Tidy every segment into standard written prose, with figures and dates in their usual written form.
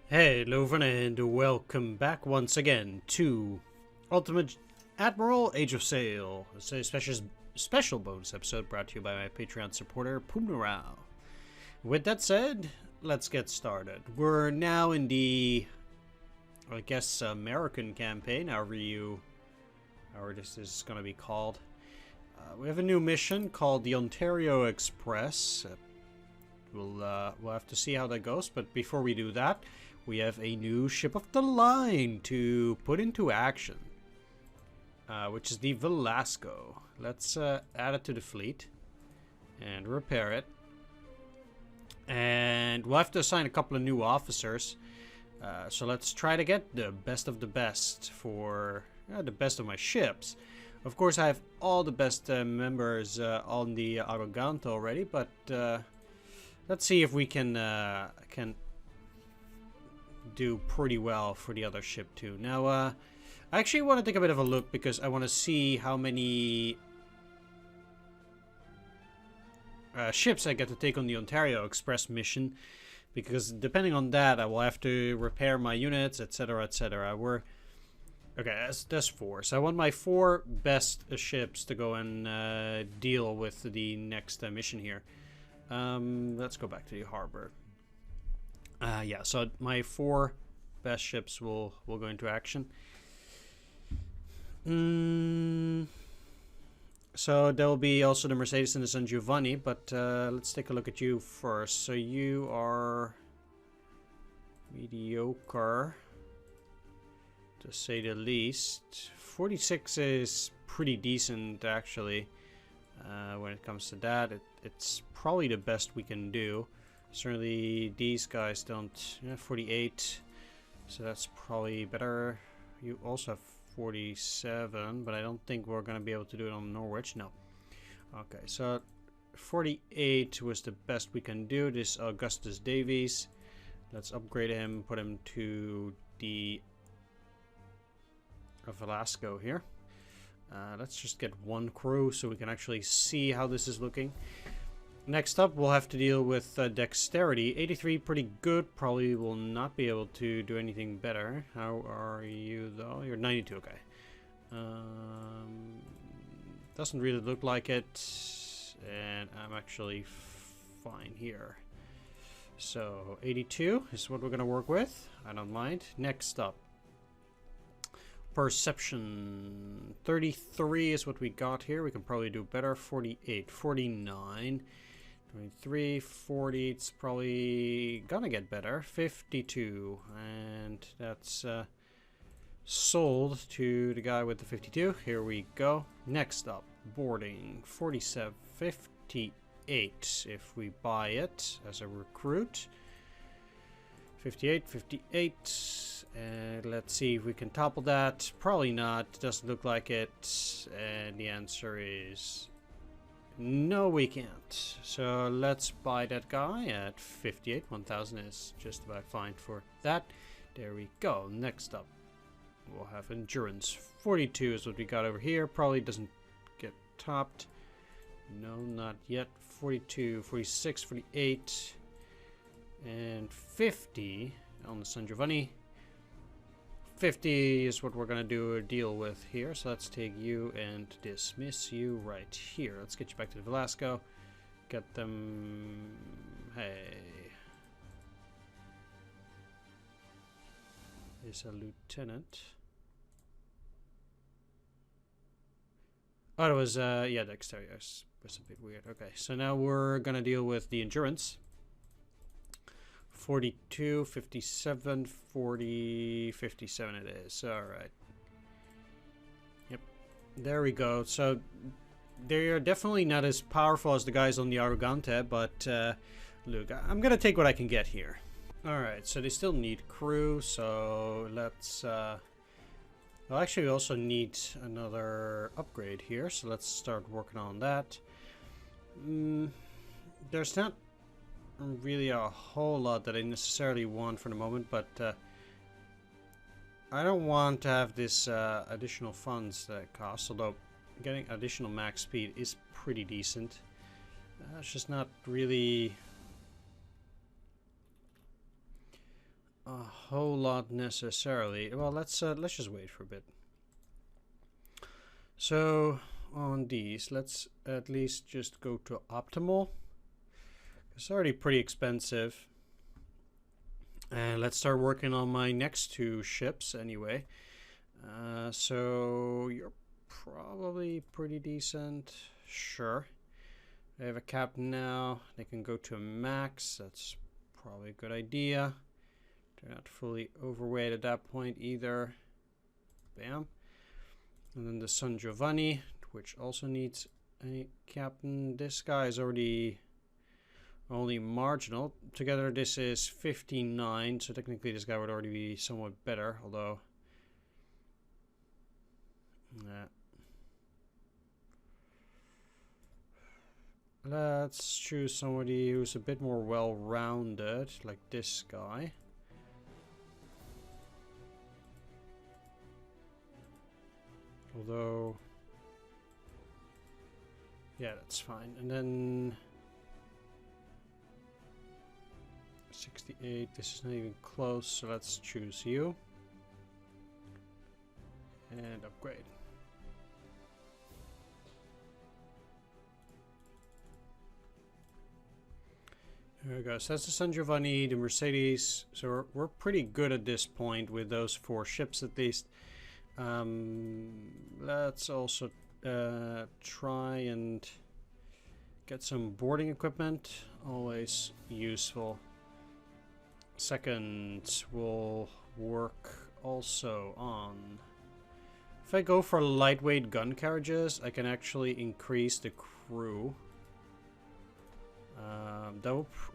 Hello and welcome back once again to Ultimate Admiral Age of Sail. It's a special bonus episode brought to you by my Patreon supporter, Poomnerao. With that said, let's get started. We're now in the, I guess, American campaign, however this is going to be called. We have a new mission called the Ontario Express. We'll have to see how that goes, but before we do that, we have a new ship of the line to put into action, which is the Velasco. Let's add it to the fleet and repair it. And we'll have to assign a couple of new officers. So let's try to get the best of the best for the best of my ships. Of course, I have all the best members on the Arrogante already, but let's see if we can do pretty well for the other ship too. Now, I actually want to take a bit of a look because I want to see how many ships I get to take on the Ontario Express mission, because depending on that, I will have to repair my units, etc., etc. Okay, that's 4. So I want my 4 best ships to go and deal with the next mission here. Let's go back to the harbor. Yeah, so my 4 best ships will go into action. So there will be also the Mercedes and the San Giovanni, but let's take a look at you first. So you are mediocre, to say the least. 46 is pretty decent, actually. When it comes to that, it's probably the best we can do. Certainly these guys don't. 48, so that's probably better. You also have 47, but I don't think we're gonna be able to do it on Norwich. No. Okay, so 48 was the best we can do. This Augustus Davies, let's upgrade him, put him to the Velasco here. Let's just get 1 crew so we can actually see how this is looking. Next up, we'll have to deal with dexterity. 83, pretty good. Probably will not be able to do anything better. How are you, though? You're 92, okay. Doesn't really look like it. And I'm actually fine here. So, 82 is what we're going to work with. I don't mind. Next up. Perception. 33 is what we got here. We can probably do better. 48, 49. 23, 40, it's probably gonna get better. 52, and that's sold to the guy with the 52. Here we go. Next up, boarding. 47, 58 if we buy it as a recruit. 58, 58, and let's see if we can topple that. Probably not, doesn't look like it, and the answer is no, we can't. So let's buy that guy at 58. 1,000 is just about fine for that. There we go. Next up, we'll have endurance. 42 is what we got over here. Probably doesn't get topped. No, not yet. 42, 46, 48, and 50 on the San Giovanni. 50 is what we're going to do a deal with here. So let's take you and dismiss you right here. Let's get you back to the Velasco. Get them... Hey. Is a lieutenant. Oh, it was, yeah, dexterity. That's a bit weird. Okay, so now we're going to deal with the endurance. 42, 57, 40, 57 it is. Alright. Yep. There we go. So, they are definitely not as powerful as the guys on the Arrogante, but, look, I'm gonna take what I can get here. Alright, so they still need crew, so let's, well, actually we also need another upgrade here, so let's start working on that. There's not really a whole lot that I necessarily want for the moment, but I don't want to have this additional funds that cost, although getting additional max speed is pretty decent. It's just not really a whole lot necessarily. Well, let's just wait for a bit. So on these, let's at least just go to optimal. It's already pretty expensive. And let's start working on my next two ships anyway. So you're probably pretty decent. Sure. I have a captain now. They can go to a max. That's probably a good idea. They're not fully overweight at that point either. Bam. And then the San Giovanni, which also needs a captain. This guy is already only marginal. Together this is 59, so technically this guy would already be somewhat better, although let's choose somebody who's a bit more well-rounded, like this guy. Although, yeah, that's fine. And then 68, this is not even close, so let's choose you. And upgrade. There we go. So that's the San Giovanni, the Mercedes. So we're pretty good at this point with those 4 ships at least. Let's also try and get some boarding equipment. Always useful. Second will work also on... If I go for lightweight gun carriages, I can actually increase the crew.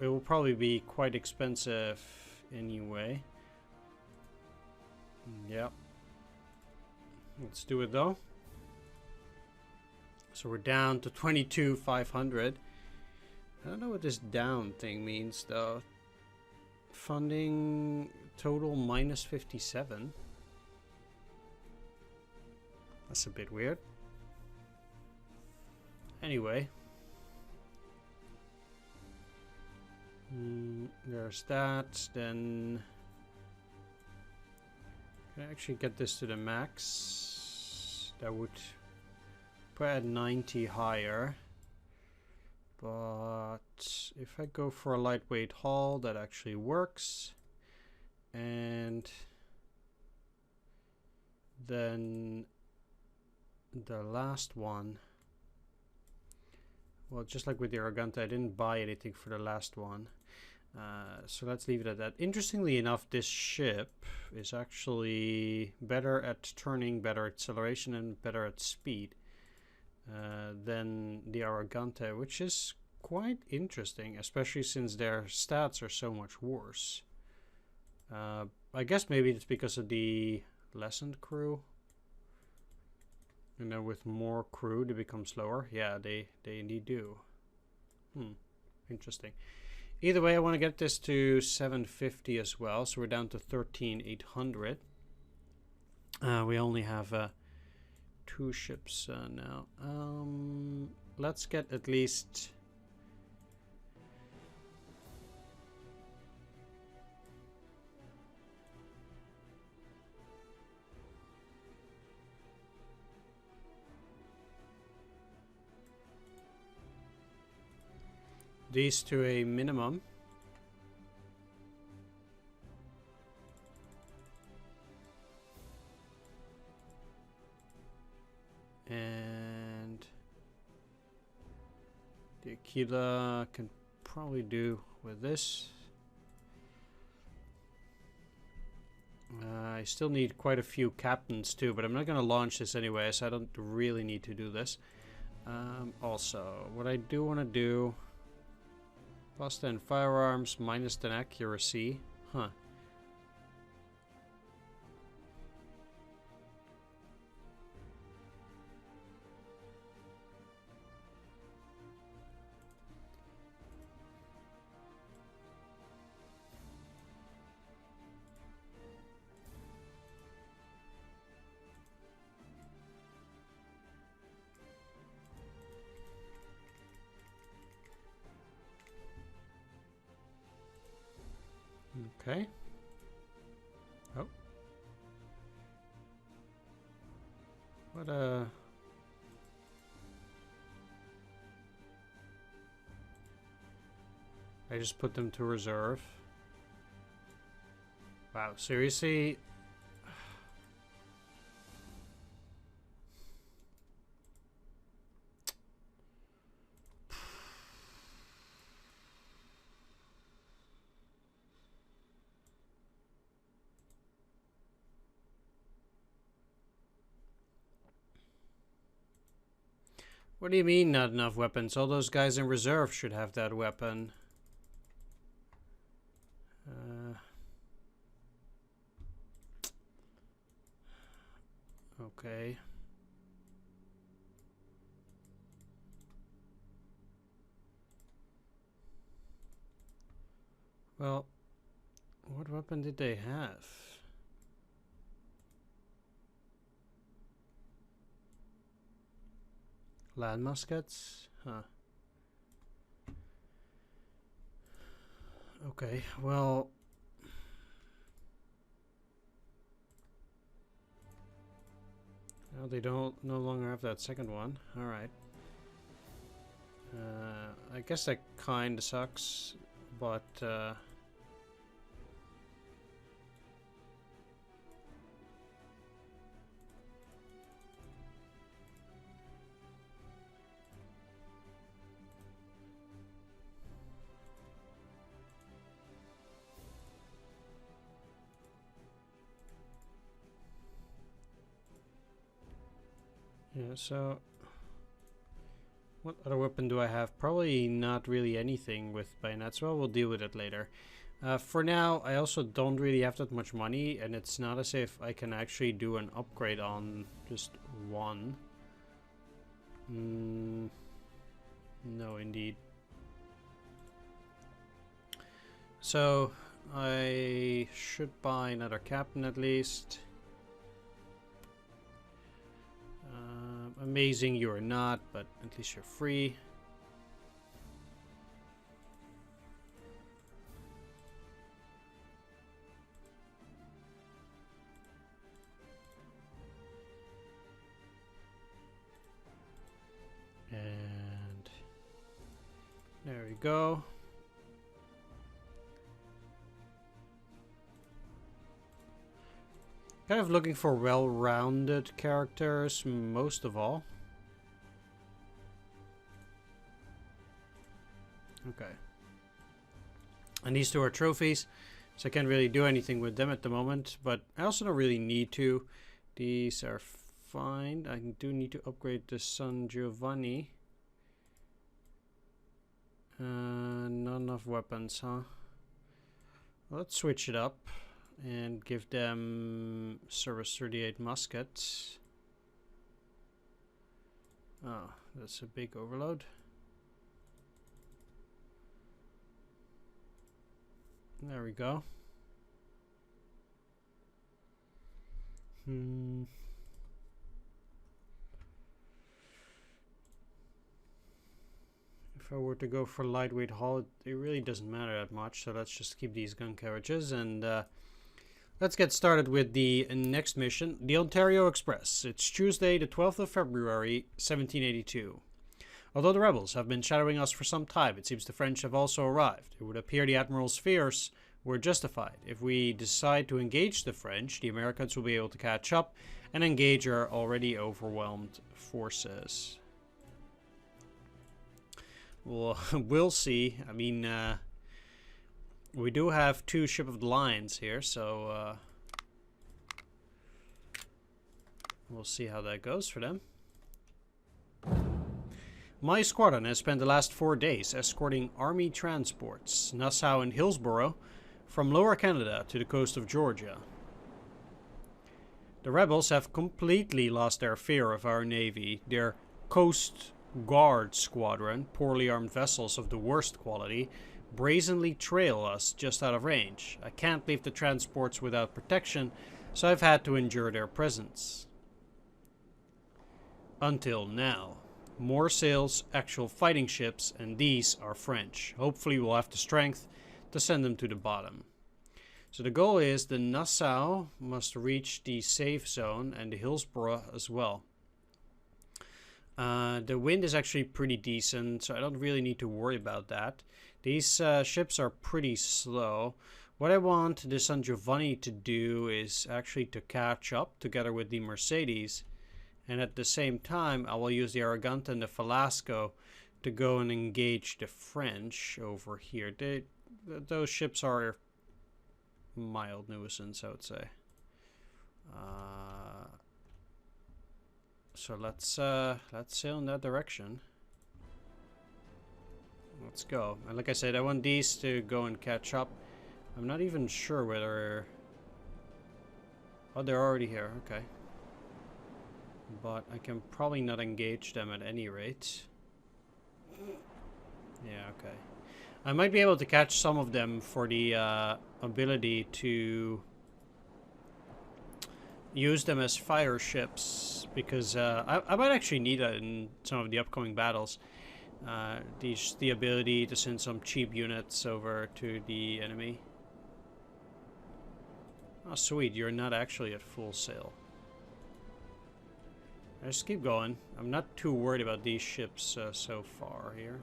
It will probably be quite expensive anyway. Yep. Let's do it though. So we're down to 22,500. I don't know what this down thing means though. Funding total minus 57. That's a bit weird. Anyway. There's that. Then can I actually get this to the max? That would put at 90 higher. But if I go for a lightweight hull, that actually works. And then the last one. Well, just like with the Argenta, I didn't buy anything for the last one. So let's leave it at that. Interestingly enough, this ship is actually better at turning, better acceleration, and better at speed than the Argenta, which is quite interesting, especially since their stats are so much worse. I guess maybe it's because of the lessened crew. And then with more crew, they become slower. Yeah, they indeed do. Interesting. Either way, I want to get this to 750 as well. So we're down to 13,800. We only have 2 ships now. Let's get at least... these to a minimum. And the Aquila can probably do with this. I still need quite a few captains too, but I'm not going to launch this anyway, so I don't really need to do this. Also, what I do want to do... Plus 10 firearms, minus 10 accuracy. Huh. Okay. What I just put them to reserve. Wow, seriously? What do you mean not enough weapons? All those guys in reserve should have that weapon. Okay. Well, what weapon did they have? Land muskets? Huh. Okay, well... No, they don't no longer have that second one. Alright. I guess that kinda sucks, but yeah, so what other weapon do I have? Probably not really anything with bayonets. Well, we'll deal with it later. For now, I also don't really have that much money, and it's not as if I can actually do an upgrade on just one. No, indeed. So, I should buy another captain at least. Amazing you are not, but at least you're free. And there we go. Kind of looking for well-rounded characters most of all. Okay. And these two are trophies, so I can't really do anything with them at the moment, but I also don't really need to. These are fine. I do need to upgrade the San Giovanni. Not enough weapons, huh? Let's switch it up and give them Service 38 muskets. Oh, that's a big overload. There we go. If I were to go for lightweight hull, it really doesn't matter that much, so let's just keep these gun carriages and let's get started with the next mission, the Ontario Express. It's Tuesday, the 12th of February, 1782. Although the rebels have been shadowing us for some time, it seems the French have also arrived. It would appear the Admiral's fears were justified. If we decide to engage the French, the Americans will be able to catch up and engage our already overwhelmed forces. Well, we'll see. I mean, we do have two ship of the lines here, so we'll see how that goes for them. My squadron has spent the last 4 days escorting army transports, Nassau and Hillsborough, from Lower Canada to the coast of Georgia. The rebels have completely lost their fear of our navy. Their Coast Guard squadron, poorly armed vessels of the worst quality, brazenly trail us just out of range. I can't leave the transports without protection, so I've had to endure their presence. Until now. More sails, actual fighting ships, and these are French. Hopefully we'll have the strength to send them to the bottom. So the goal is the Nassau must reach the safe zone and the Hillsborough as well. The wind is actually pretty decent, so I don't really need to worry about that. These ships are pretty slow. What I want the San Giovanni to do is actually to catch up together with the Mercedes. And at the same time, I will use the Araganta and the Falasco to go and engage the French over here. Those ships are mild nuisance, I would say. So let's sail in that direction. Let's go. And like I said, I want these to go and catch up. I'm not even sure whether... Oh, they're already here. Okay. But I can probably not engage them at any rate. Yeah, okay. I might be able to catch some of them for the ability to use them as fire ships, because I might actually need that in some of the upcoming battles. The ability to send some cheap units over to the enemy. Oh, sweet, you're not actually at full sail. Just keep going. I'm not too worried about these ships so far here.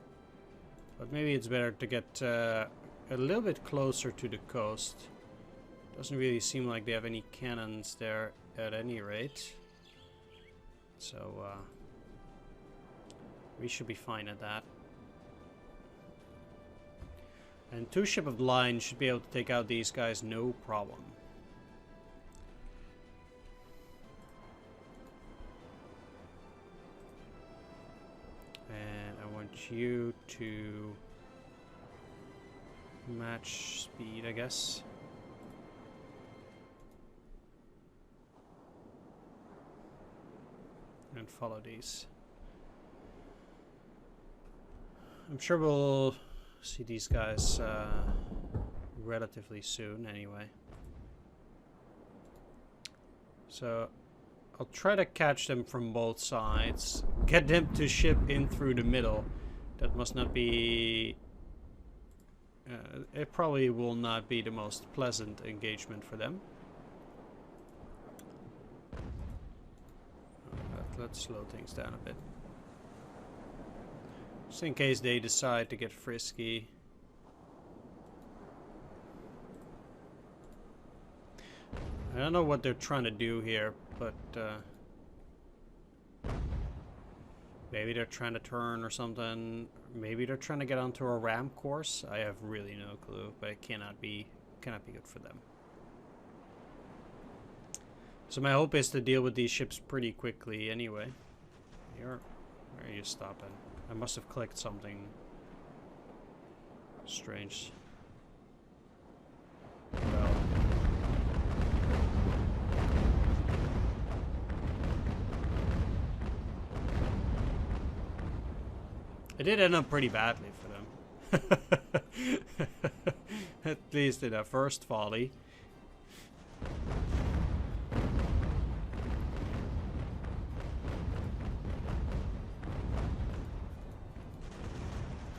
But maybe it's better to get a little bit closer to the coast. Doesn't really seem like they have any cannons there at any rate. So we should be fine at that. And 2 ship of the line should be able to take out these guys no problem. And I want you to match speed, I guess. And follow these. I'm sure we'll see these guys relatively soon anyway. So I'll try to catch them from both sides. Get them to ship in through the middle. That must not be... it probably will not be the most pleasant engagement for them. Let's slow things down a bit. Just in case they decide to get frisky. I don't know what they're trying to do here, but maybe they're trying to turn or something. Maybe they're trying to get onto a ram course. I have really no clue, but it cannot be good for them. So my hope is to deal with these ships pretty quickly anyway. Where are you stopping? I must have clicked something strange. Well. It did end up pretty badly for them. At least in that first volley.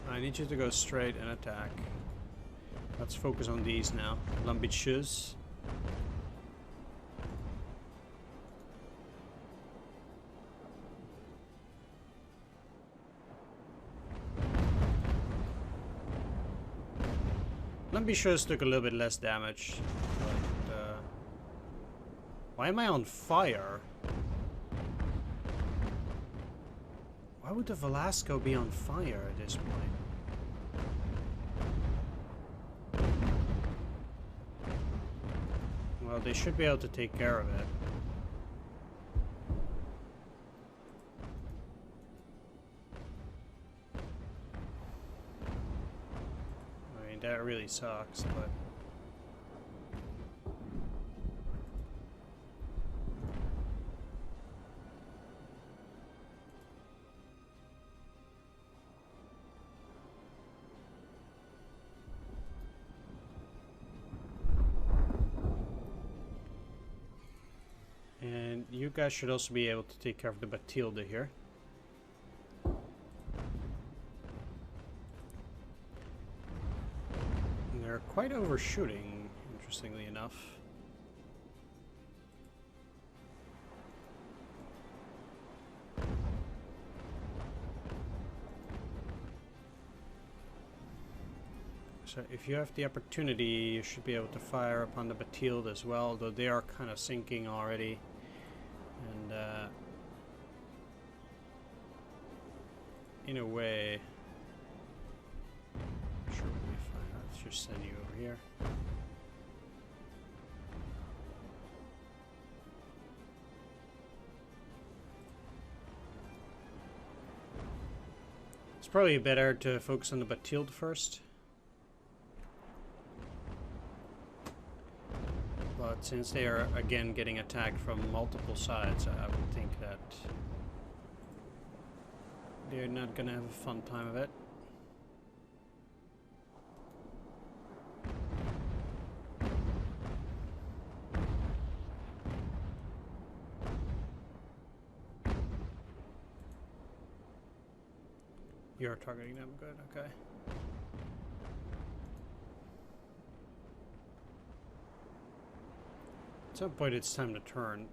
I need you to go straight and attack. Let's focus on these now. L'ambitieux. L'ambitieux took a little bit less damage. But, why am I on fire? Why would the Velasco be on fire at this point? Well, they should be able to take care of it. I mean, that really sucks, but... And you guys should also be able to take care of the Batilda here. And they're quite overshooting, interestingly enough. So if you have the opportunity, you should be able to fire upon the Batilde as well, though they are kind of sinking already. And in a way, sure we'll be fine. Let's just send you over here. It's probably better to focus on the Batilde first. But since they are again getting attacked from multiple sides, I would think that they're not gonna have a fun time of it. You're targeting them, good, okay. At some point it's time to turn.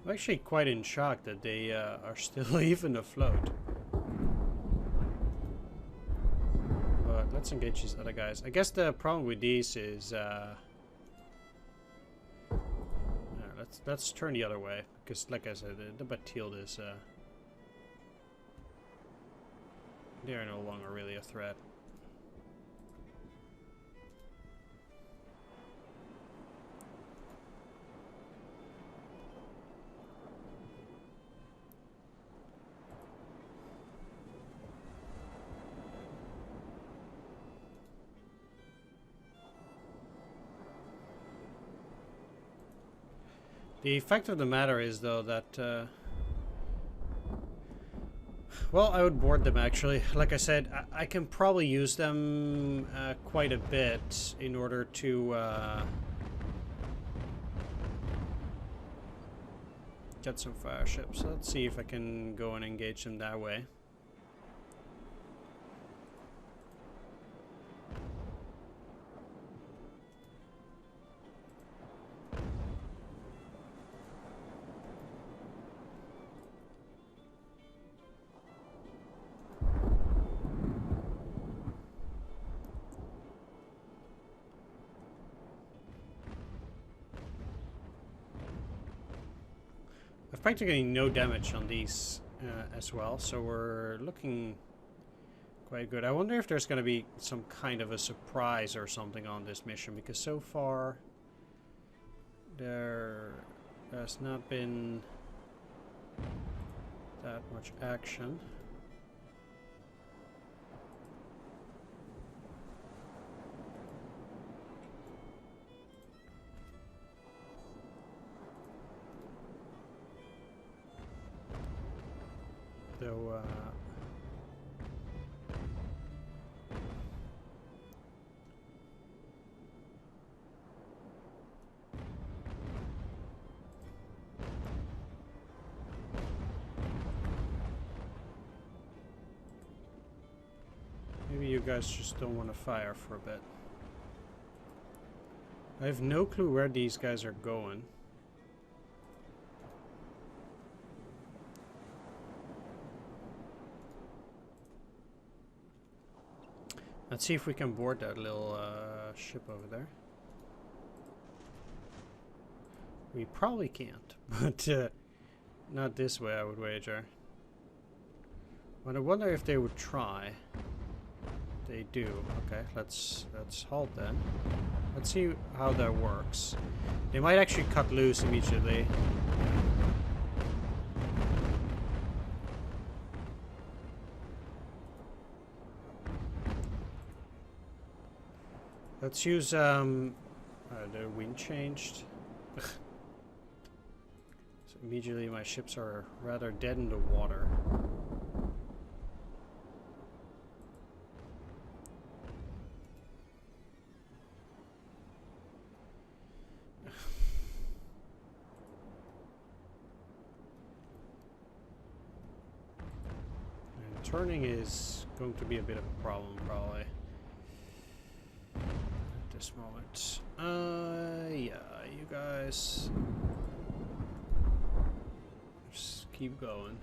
I'm actually quite in shock that they are still even afloat. But let's engage these other guys. I guess the problem with these is let's turn the other way, because like I said, the Batilde is they are no longer really a threat. The fact of the matter is, though, that well, I would board them actually. Like I said, I can probably use them quite a bit in order to get some fire ships. So let's see if I can go and engage them that way. Practically no damage on these as well, so we're looking quite good. I wonder if there's going to be some kind of a surprise or something on this mission, because so far there has not been that much action. So, maybe you guys just don't want to fire for a bit. I have no clue where these guys are going. Let's see if we can board that little ship over there. We probably can't, but not this way, I would wager. But I wonder if they would try. They do. Okay, let's halt then. Let's see how that works. They might actually cut loose immediately. Let's use the wind changed. So immediately my ships are rather dead in the water. And turning is going to be a bit of a problem, probably. this moment. Yeah, you guys just keep going.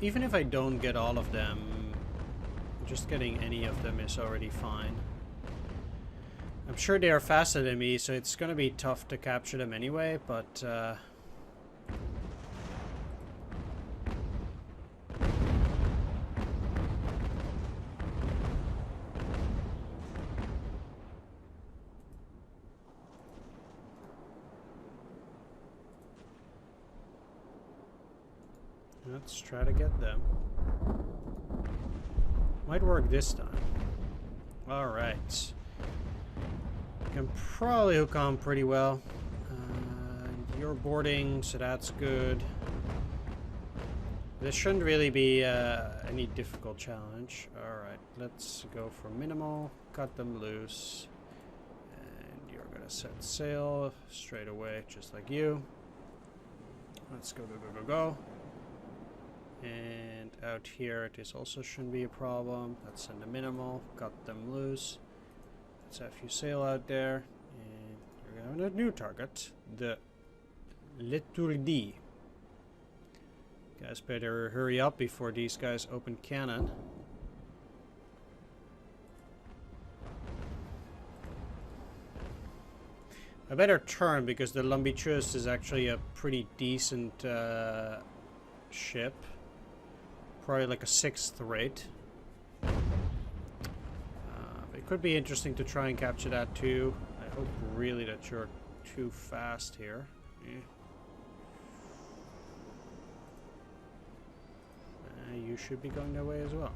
Even if I don't get all of them, just getting any of them is already fine. I'm sure they are faster than me, so it's gonna be tough to capture them anyway, but let's try to get them. Might work this time. Alright. Can probably hook on pretty well. You're boarding, so that's good. This shouldn't really be any difficult challenge. Alright, let's go for minimal. Cut them loose. And you're gonna set sail straight away, just like you. Let's go, go, go, go, go. And out here, this also shouldn't be a problem. Let's send a minimal, cut them loose. Let's have you sail out there. And we're going to have a new target, the L'Etourdi. Guys better hurry up before these guys open cannon. I better turn because the L'Ambitieuse is actually a pretty decent ship. Probably like a 6th rate. It could be interesting to try and capture that too. I hope really that you're too fast here. You should be going that way as well.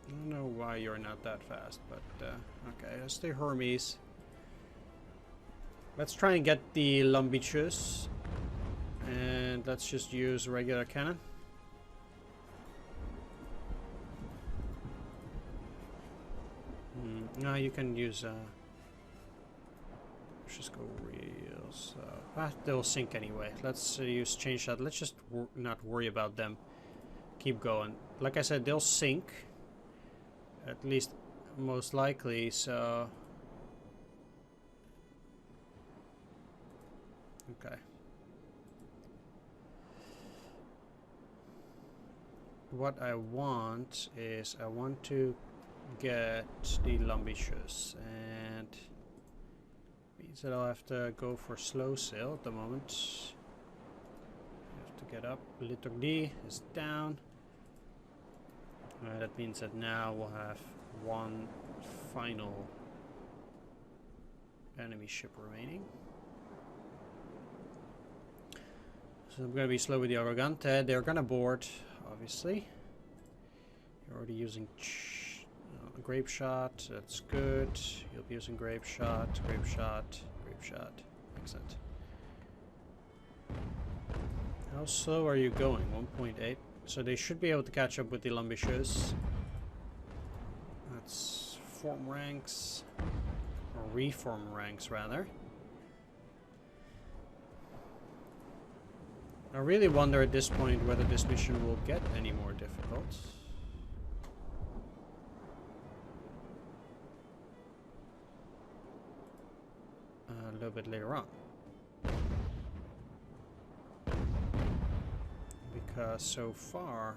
I don't know why you're not that fast, but okay, let's stay Hermes. Let's try and get the L'Ambitieuse, and let's just use regular cannon. No, you can use let's just go real slow. They'll sink anyway. Let's change that. Let's just not worry about them. Keep going. Like I said, they'll sink. At least most likely, so... Okay. What I want is I want to get the L'Ambitieuse, and means that I'll have to go for slow sail at the moment. Have to get up. L'Etourdi is down. That means that now we'll have one final enemy ship remaining. So I'm going to be slow with the Arrogante. They're going to board, obviously. You're already using grape shot. That's good. You'll be using grape shot, grape shot, grape shot. Excellent. How slow are you going? 1.8. So they should be able to catch up with the L'Ambitieuse. Let's form ranks, or reform ranks rather. I really wonder at this point whether this mission will get any more difficult. A little bit later on. Because so far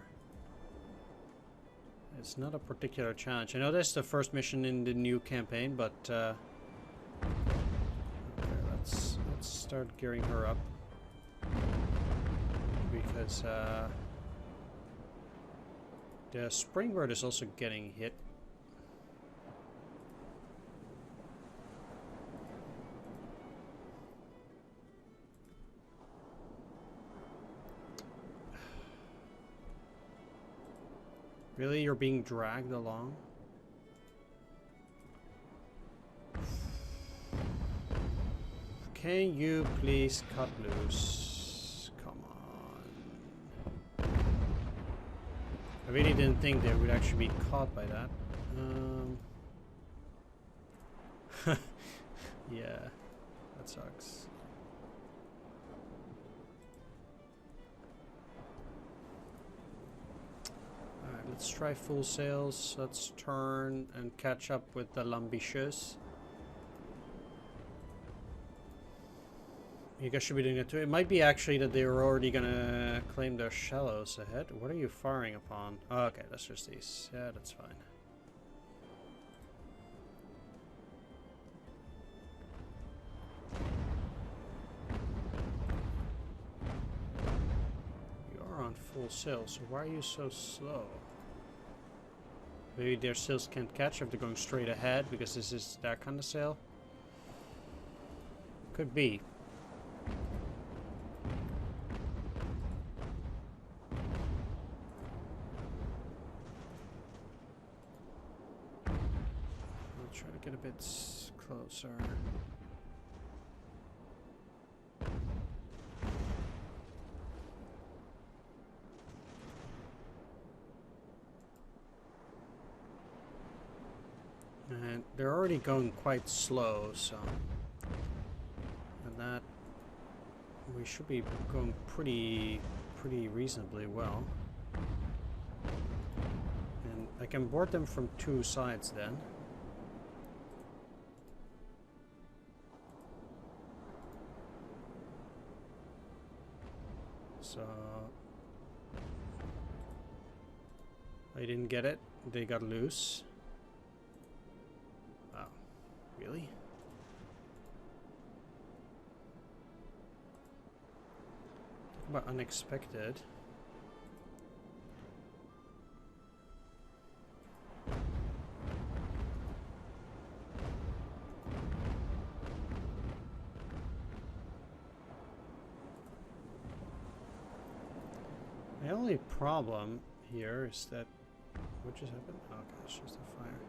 it's not a particular challenge. I know this is the first mission in the new campaign, but okay, let's start gearing her up. Because the Springbird is also getting hit. Really? You're being dragged along? Can you please cut loose? Come on. I really didn't think they would actually be caught by that. Yeah, that sucks. Alright, let's try full sails. Let's turn and catch up with the l'ambitious. You guys should be doing it too. It might be actually that they were already gonna claim their shallows ahead. What are you firing upon? Oh, okay, that's just these. Yeah, that's fine. You are on full sail, so why are you so slow? Maybe their sails can't catch if they're going straight ahead because this is that kind of sail. Could be. Try to get a bit closer. And they're already going quite slow, so and that we should be going pretty reasonably well. And I can board them from two sides then. So I didn't get it. They got loose. Wow. Really? Talk about unexpected. The only problem here is that what just happened? Oh, okay, it's just a fire.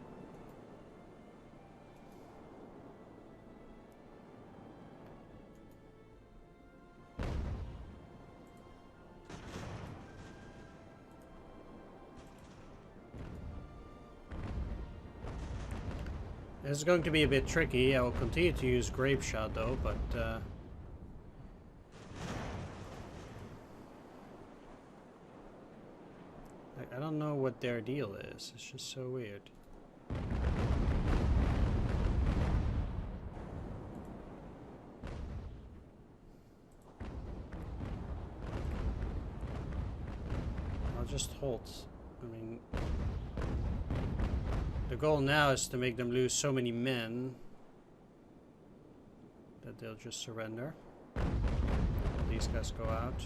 This is going to be a bit tricky. I will continue to use grape shot though, but I don't know what their deal is. It's just so weird. I'll just hold. I mean, the goal now is to make them lose so many men that they'll just surrender. These guys go out.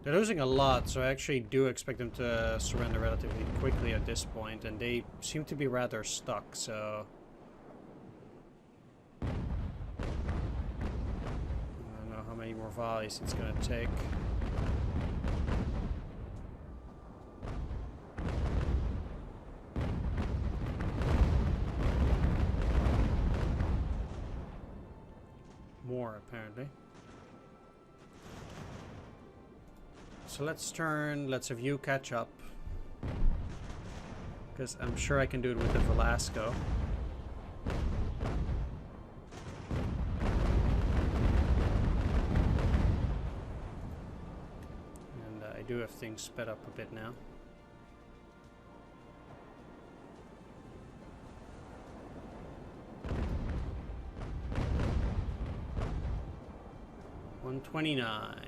They're losing a lot, so I actually do expect them to surrender relatively quickly at this point, and they seem to be rather stuck, so I don't know how many more volleys it's gonna take. More, apparently. So let's turn, let's have you catch up. Because I'm sure I can do it with the Velasco. And I do have things sped up a bit now. $129.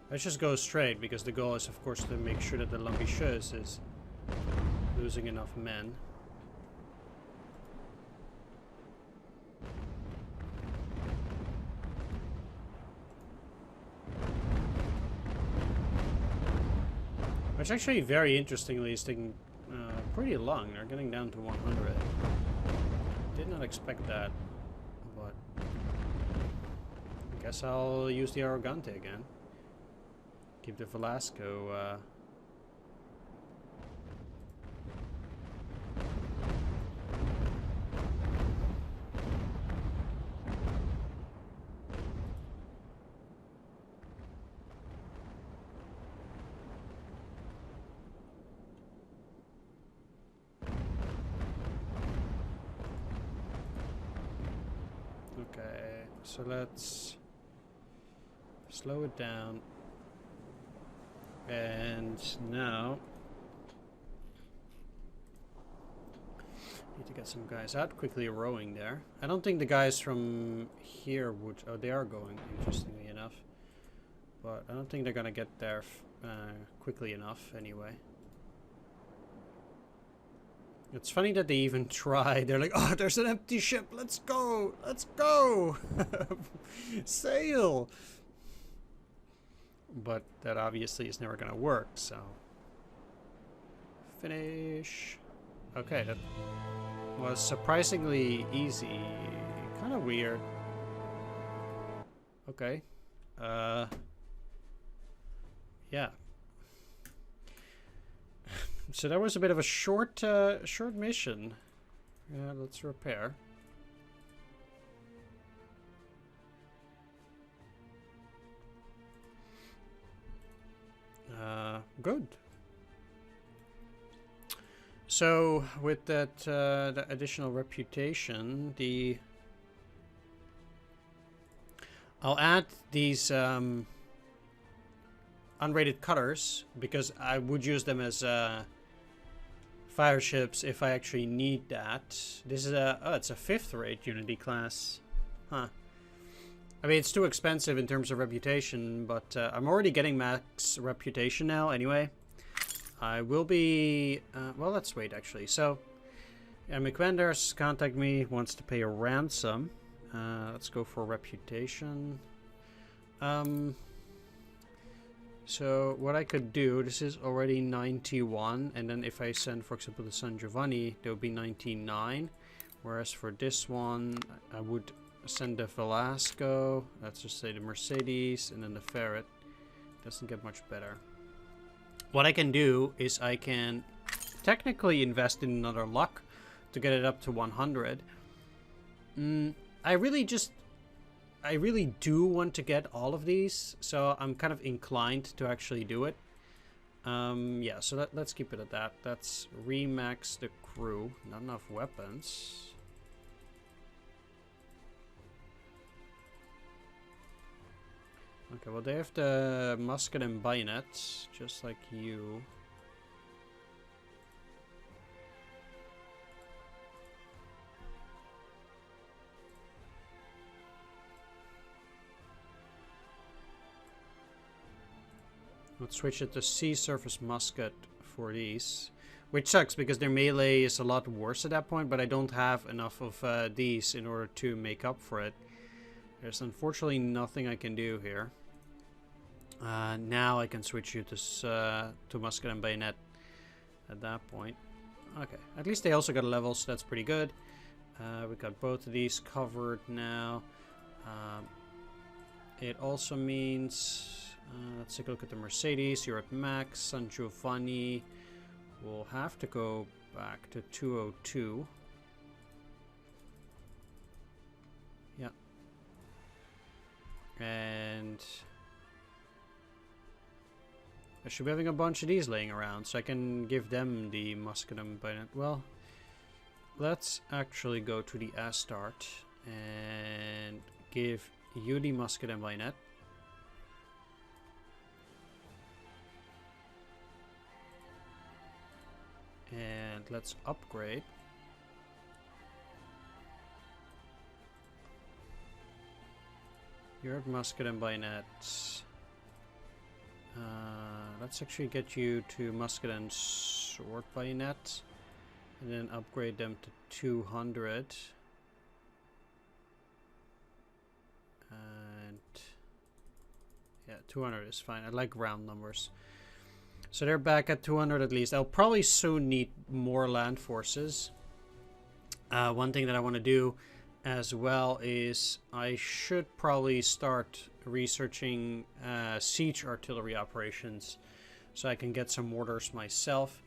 Let's just go straight, because the goal is, of course, to make sure that the l'ambitieuse is losing enough men. Which actually, very interestingly, is taking pretty long. They're getting down to 100. Did not expect that, but guess I'll use the Arrogante again. Keep the Velasco. Okay, so let's slow it down. And now need to get some guys out. Quickly rowing there. I don't think the guys from here would... Oh, they are going, interestingly enough. But I don't think they're gonna get there quickly enough anyway. It's funny that they even try. They're like, oh, there's an empty ship. Let's go. Let's go. Sail. But that obviously is never going to work, so. Finish. Okay, that was surprisingly easy. Kind of weird. Okay. Yeah. So that was a bit of a short mission. Yeah, let's repair. Good. So with that the additional reputation, I'll add these unrated cutters because I would use them as fire ships if I actually need that. This is it's a 5th rate Unity class. Huh. I mean, it's too expensive in terms of reputation, but I'm already getting max reputation now anyway. I will be... well, let's wait, actually. So, McVenders contact me, wants to pay a ransom. Let's go for reputation. So, what I could do, this is already 91, and then if I send, for example, the San Giovanni, there would be 99. Whereas for this one, I would send the Velasco, let's just say the Mercedes, and then the Ferret. Doesn't get much better. What I can do is I can technically invest in another luck to get it up to 100. I really do want to get all of these, so I'm kind of inclined to actually do it. Yeah, so let's keep it at that. Let's remax the crew. Not enough weapons. Okay, well they have the musket and bayonet, just like you. Let's switch it to sea surface musket for these. Which sucks because their melee is a lot worse at that point, but I don't have enough of these in order to make up for it. There's unfortunately nothing I can do here. Now I can switch you to musket and bayonet at that point. Okay, at least they also got a level, so that's pretty good. We got both of these covered now. It also means... let's take a look at the Mercedes. You're at max. San Giovanni will have to go back to 202. Yeah. And I should be having a bunch of these laying around, so I can give them the musket and bayonet. Well, let's actually go to the Astart and give you the musket and bayonet. And let's upgrade. You're at musket and bayonet. Let's actually get you to musket and sword bayonet. And then upgrade them to 200. And yeah, 200 is fine. I like round numbers. So they're back at 200 at least. I'll probably soon need more land forces. One thing that I want to do as well is I should probably start researching siege artillery operations so I can get some orders myself.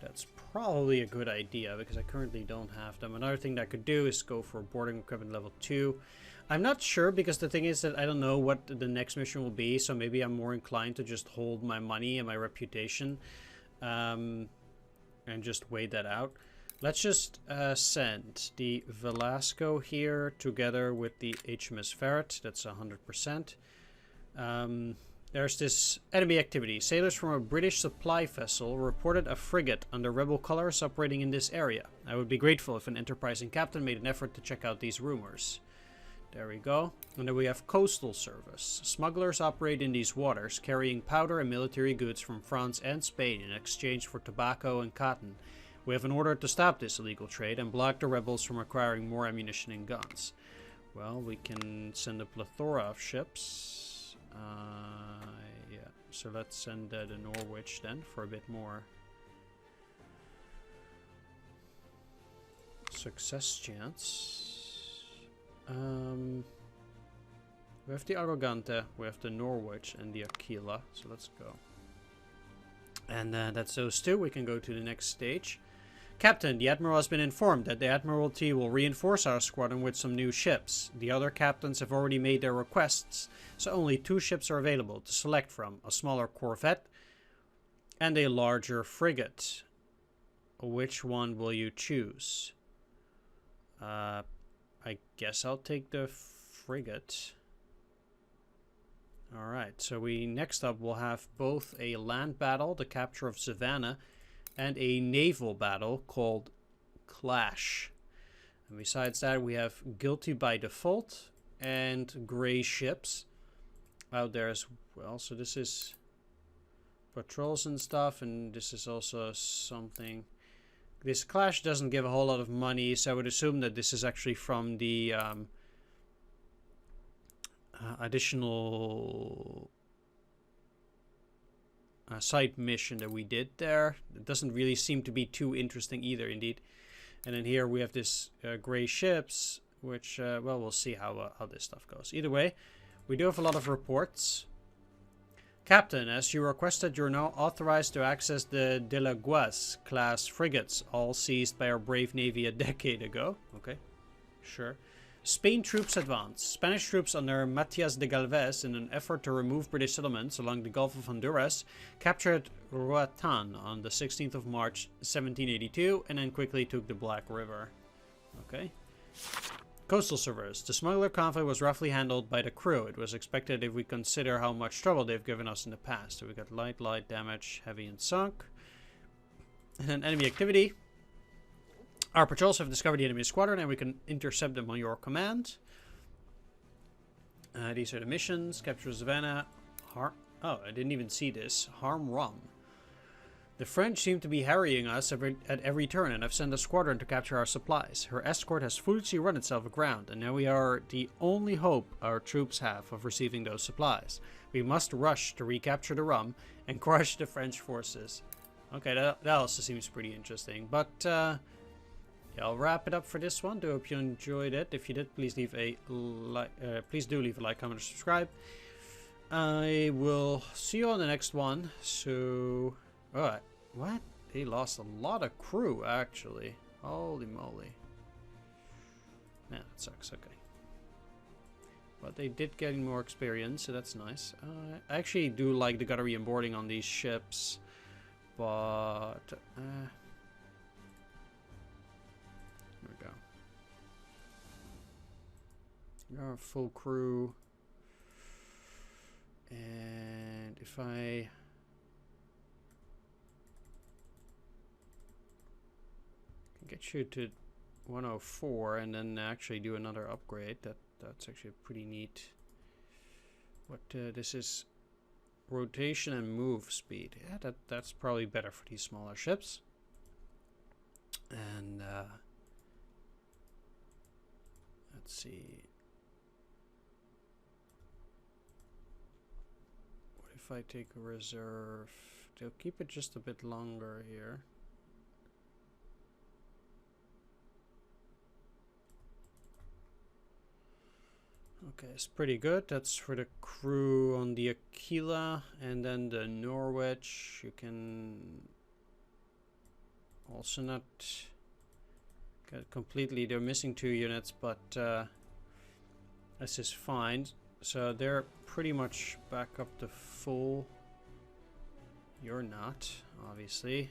That's probably a good idea because I currently don't have them. Another thing that I could do is go for boarding equipment level 2. I'm not sure because the thing is that I don't know what the next mission will be, so maybe I'm more inclined to just hold my money and my reputation and just wait that out. Let's just send the Velasco here together with the HMS Ferret. That's 100%. There's this enemy activity. Sailors from a British supply vessel reported a frigate under rebel colors operating in this area. I would be grateful if an enterprising captain made an effort to check out these rumors. There we go. And then we have Coastal Service. Smugglers operate in these waters, carrying powder and military goods from France and Spain in exchange for tobacco and cotton. We have an order to stop this illegal trade and block the rebels from acquiring more ammunition and guns. Well, we can send a plethora of ships. Yeah, so let's send the Norwich then for a bit more success chance. We have the Arrogante, we have the Norwich and the Aquila, so let's go. And that's those two. We can go to the next stage. Captain, the Admiral has been informed that the Admiralty will reinforce our squadron with some new ships. The other captains have already made their requests, so only 2 ships are available to select from. A smaller corvette and a larger frigate. Which one will you choose? I guess I'll take the frigate. Alright, so next up we'll have both a land battle, the capture of Savannah, and a naval battle called Clash. And besides that, we have Guilty by Default and Grey ships out there as well. So this is patrols and stuff, and this is also something. This Clash doesn't give a whole lot of money, so I would assume that this is actually from the additional side mission that we did there. It doesn't really seem to be too interesting either, indeed. And then here we have this Grey ships, which, well, we'll see how this stuff goes. Either way, we do have a lot of reports. Captain, as you requested, you're now authorized to access the De La Guas class frigates, all seized by our brave navy a decade ago. Okay, sure. Spain troops advance. Spanish troops under Matias de Galvez, in an effort to remove British settlements along the Gulf of Honduras, captured Roatan on the 16th of March 1782 and then quickly took the Black River. Okay. Coastal Service. The smuggler convoy was roughly handled by the crew. It was expected if we consider how much trouble they've given us in the past. So we got light damage, heavy and sunk. And then enemy activity. Our patrols have discovered the enemy squadron and we can intercept them on your command. These are the missions. Capture Savannah. Oh, I didn't even see this. Harm Rum. The French seem to be harrying us at every turn, and I've sent a squadron to capture our supplies. Her escort has foolishly run itself aground, and now we are the only hope our troops have of receiving those supplies. We must rush to recapture the rum and crush the French forces. Okay, that also seems pretty interesting. But, yeah, I'll wrap it up for this one. Do hope you enjoyed it. If you did, please leave a please do leave a like, comment, or subscribe. I will see you on the next one. So, alright. What? They lost a lot of crew, actually. Holy moly. Man, that sucks. Okay. But they did get more experience, so that's nice. I actually do like the gunnery and boarding on these ships. But, there we go. Our full crew. And if I get you to 104 and then actually do another upgrade, that's actually pretty neat. What this is rotation and move speed. Yeah, that's probably better for these smaller ships. And let's see. What if I take a reserve? They'll keep it just a bit longer here. Okay, it's pretty good. That's for the crew on the Aquila, and then the Norwich. You can also not get completely. They're missing 2 units, but this is fine. So they're pretty much back up to full. You're not, obviously.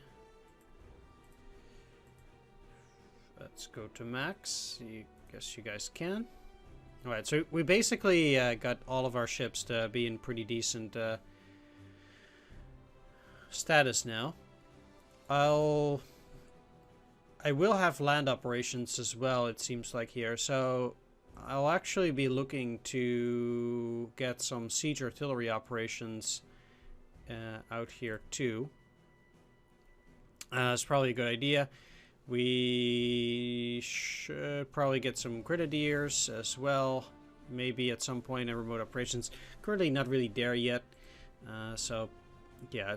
Let's go to max. Guess you guys can. Alright, so we basically got all of our ships to be in pretty decent status now. I will have land operations as well, it seems like here. So I'll actually be looking to get some siege artillery operations out here too. It's probably a good idea. We should probably get some grenadiers as well. Maybe at some point in remote operations. Currently not really there yet. So yeah,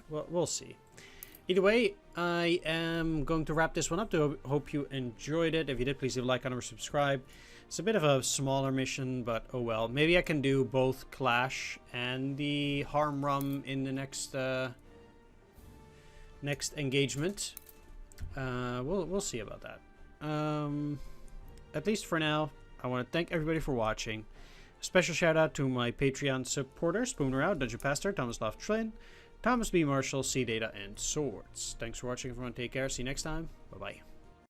we'll see. Either way, I am going to wrap this one up. Hope you enjoyed it. If you did, please leave a like, comment, or subscribe. It's a bit of a smaller mission, but oh well. Maybe I can do both Clash and the Harm Rum in the next engagement. We'll see about that. At least for now, I want to thank everybody for watching. A special shout out to my Patreon supporters: Spooner Out, Dungeon Pastor, Thomas Loft Flynn, Thomas B. Marshall, Sea Data, and Swords. Thanks for watching, everyone. Take care. See you next time. Bye bye.